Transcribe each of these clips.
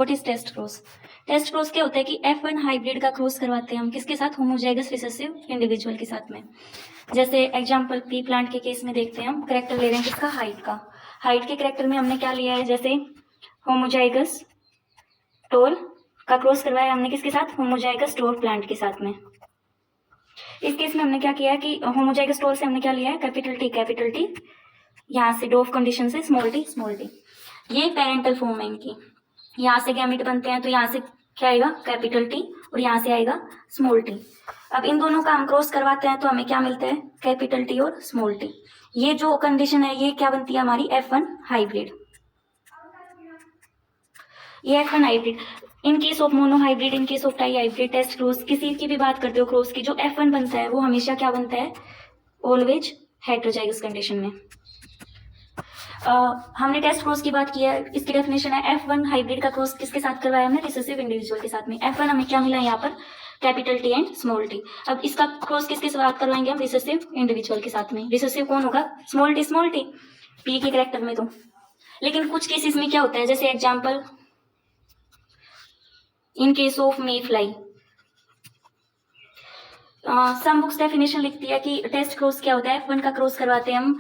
What is test cross? Test cross क्या होता है कि F1 हाइब्रिड का क्रॉस करवाते हैं हम किसके साथ? होमोजाइगस रिसेसिव इंडिविजुअल के साथ में। जैसे एग्जांपल पी प्लांट के केस में देखते हैं हम, करेक्टर ले रहे हैं किसका? हाइट का। हाइट के करेक्टर में हमने क्या लिया है? जैसे होमोजाइगस टोल का क्रॉस करवाया हमने किसके साथ? होमोजाइगस टोल प्लांट के साथ में। इस केस में हमने क्या किया है कि होमोजाइगस टोल से हमने क्या लिया है? कैपिटल टी, यहाँ से डोफ कंडीशन से स्मॉल टी। ये पेरेंटल फॉर्म है इनकी। यहाँ से गैमेट बनते हैं तो यहाँ से क्या आएगा? कैपिटल टी, और यहाँ से आएगा स्मॉल टी। अब इन दोनों का हम क्रॉस करवाते हैं तो हमें क्या मिलता है? कैपिटल टी और स्मॉल टी। ये जो कंडीशन है ये क्या बनती है हमारी? F1 hybrid. ये F1 hybrid. In case of mono hybrid, in case of di hybrid, test cross, किसी की भी बात करते हो क्रॉस की, जो F1 बनता है वो हमेशा क्या बनता है? ऑलवेज हेटेरोजाइगस कंडीशन में। हमने टेस्ट क्रॉस की बात की है, इसकी डेफिनेशन है F1 हाइब्रिड का क्रॉस किसके साथ करवाया हमने? रिसेसिव इंडिविजुअल के साथ में। F1 हमें क्या मिला है यहाँ पर? Capital T and small T. अब इसका क्रॉस किसके साथ करवाएंगे हम? रिसेसिव इंडिविजुअल के साथ में। रिसेसिव कौन होगा? स्मॉल टी पी के करेक्टर में तो। लेकिन कुछ केसेस में क्या होता है, जैसे example in case of mayfly, some books definition लिखती है कि टेस्ट क्रॉस क्या होता है? F1 का क्रॉस करवाते हैं हम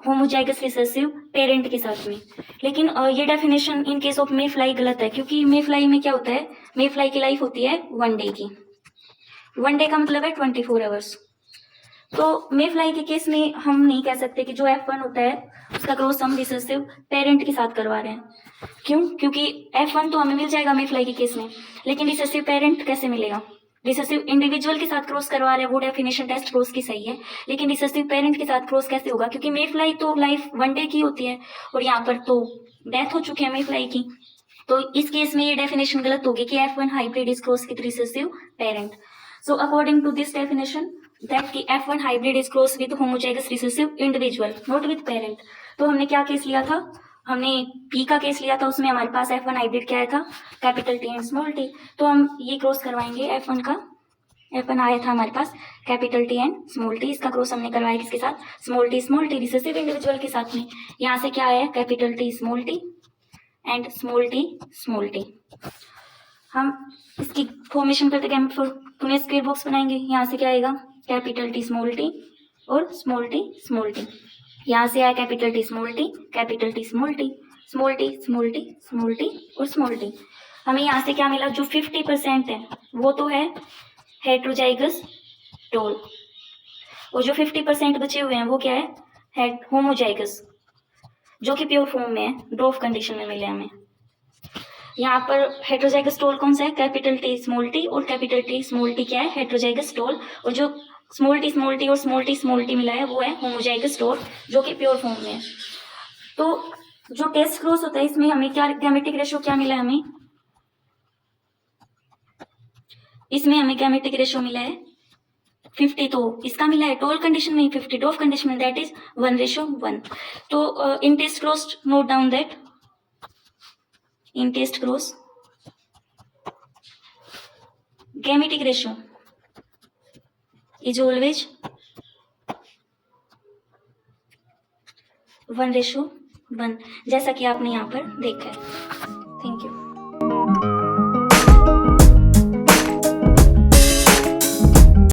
होमोजाइगस रिसेसिव पेरेंट के साथ में। लेकिन ये definition in case of may fly गलत है, क्योंकि मे फ्लाई में क्या होता है? मे फ्लाई की लाइफ होती है 1 डे की। 1 डे का मतलब है 24 आवर्स। तो मे फ्लाई के केस में हम नहीं कह सकते कि जो F1 होता है उसका क्रॉस हम रिसेसिव पेरेंट के साथ करवा रहे हैं। क्यों? क्योंकि F1 तो हमें मिल जाएगा मे फ्लाई के केस में, लेकिन रिसेसिव पेरेंट कैसे मिलेगा? रिसेसिव इंडिविजुअल के साथ क्रॉस करवा रहे हैं, वो डेफिनेशन टेस्ट क्रॉस की सही है, लेकिन रिसेसिव पेरेंट के साथ क्रॉस कैसे होगा? क्योंकि मे फ्लाई तो लाइफ 1 डे की होती है और यहाँ पर तो डेथ हो चुकी है मे फ्लाई की। तो इस केस में ये डेफिनेशन गलत होगी कि F1 hybrid is cross with recessive parent. So according to this definition that कि F1 hybrid is cross with homozygous recessive individual, not with parent. तो हमने क्या केस लिया था? हमने पी का केस लिया था, उसमें हमारे पास F1 हाइब्रिड क्या आया था? Capital T and small T. तो हम ये क्रॉस करवाएंगे F1 का। F1 आया था हमारे पास capital T and small T, इसका क्रॉस हमने करवाया किसके साथ? स्मॉल टी रिसेसिव इंडिविजुअल के साथ में। यहाँ से क्या आया? Capital T small T and small T. हम इसकी फॉर्मेशन करते गैमेट फॉर पुनः स्क्वायर बॉक्स बनाएंगे। यहाँ से क्या आएगा? कैपिटल टी और स्मॉल टी। यहाँ से आया कैपिटल टी स्मॉल टी और स्मॉल टी। हमें यहाँ से क्या मिला? जो 50% है वो तो है हेटेरोजाइगस टोल, और जो 50% बचे हुए हैं वो क्या है? होमोजाइगस, जो कि प्योर फॉर्म में है, डोफ कंडीशन में मिले हमें। यहाँ पर हेटेरोजाइगस टोल कौन सा है? कैपिटल टी और कैपिटल टी स्मॉल टी क्या है? हेटेरोजाइगस टोल, और जो स्मॉल टी और स्मॉल टी मिला है वो है होमोजाइगस टोल, जो कि प्योर फॉर्म में है। तो जो टेस्ट क्रॉस होता है इसमें हमें क्या गैमेटिक रेशियो क्या मिला है? हमें इसमें हमें गैमेटिक रेशियो मिला है 50, तो इसका मिला है टोल कंडीशन में 50, डोफ कंडीशन में दैट इज 1:1। तो in test cross note down that in test cross gametic ratio is always 1:1, जैसा कि आपने यहाँ पर देखा है।